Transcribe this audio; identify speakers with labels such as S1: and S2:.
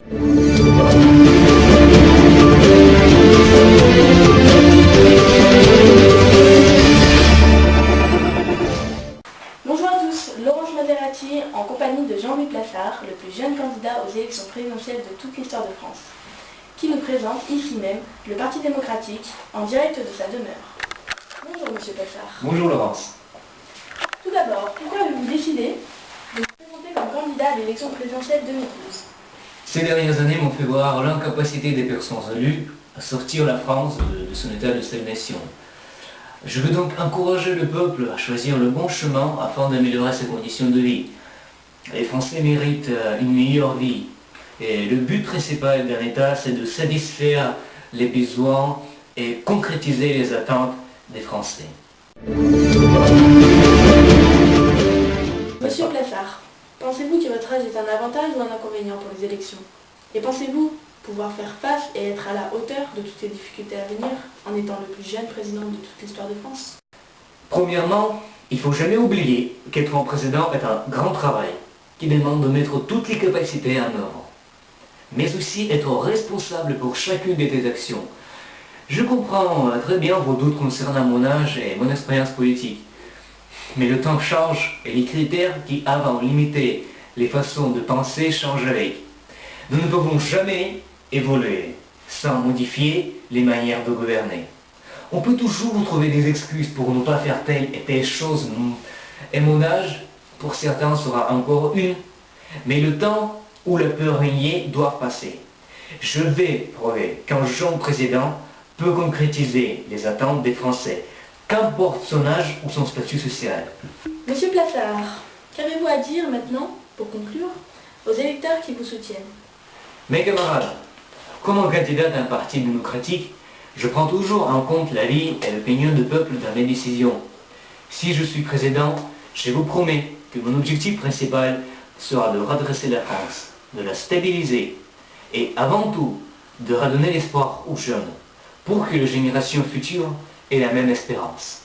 S1: Bonjour à tous, Laurence Maserati en compagnie de Jean-Louis Plassard, le plus jeune candidat aux élections présidentielles de toute l'histoire de France, qui nous présente ici même le Parti démocratique en direct de sa demeure. Bonjour Monsieur Plassard.
S2: Bonjour Laurence.
S1: Tout d'abord, pourquoi avez-vous décidé de vous présenter comme candidat à l'élection présidentielle 2012 ?
S2: Ces dernières années m'ont fait voir l'incapacité des personnes élues à sortir la France de son état de stagnation. Je veux donc encourager le peuple à choisir le bon chemin afin d'améliorer ses conditions de vie. Les Français méritent une meilleure vie. Et le but principal d'un État, c'est de satisfaire les besoins et concrétiser les attentes des Français.
S1: Monsieur Plassard, pensez-vous que votre âge est un avantage ou un inconvénient pour les élections? Et pensez-vous pouvoir faire face et être à la hauteur de toutes ces difficultés à venir en étant le plus jeune président de toute l'histoire de France?
S2: Premièrement, il ne faut jamais oublier qu'être un président est un grand travail qui demande de mettre toutes les capacités en œuvre, mais aussi être responsable pour chacune de tes actions. Je comprends très bien vos doutes concernant mon âge et mon expérience politique, mais le temps change et les critères qui avant limitaient les façons de penser changent avec. Nous ne pouvons jamais évoluer sans modifier les manières de gouverner. On peut toujours trouver des excuses pour ne pas faire telle et telle chose, et mon âge, pour certains, sera encore une, mais le temps où la peur régnait doit passer. Je vais prouver qu'un jeune président peut concrétiser les attentes des Français, qu'importe son âge ou son statut social.
S1: Monsieur Plassard, qu'avez-vous à dire maintenant, pour conclure, aux électeurs qui vous soutiennent?
S2: Mes camarades, comme un candidat d'un parti démocratique, je prends toujours en compte l'avis et l'opinion du peuple dans mes décisions. Si je suis président, je vous promets que mon objectif principal sera de redresser la France, de la stabiliser et avant tout de redonner l'espoir aux jeunes pour que les générations futures aient la même espérance.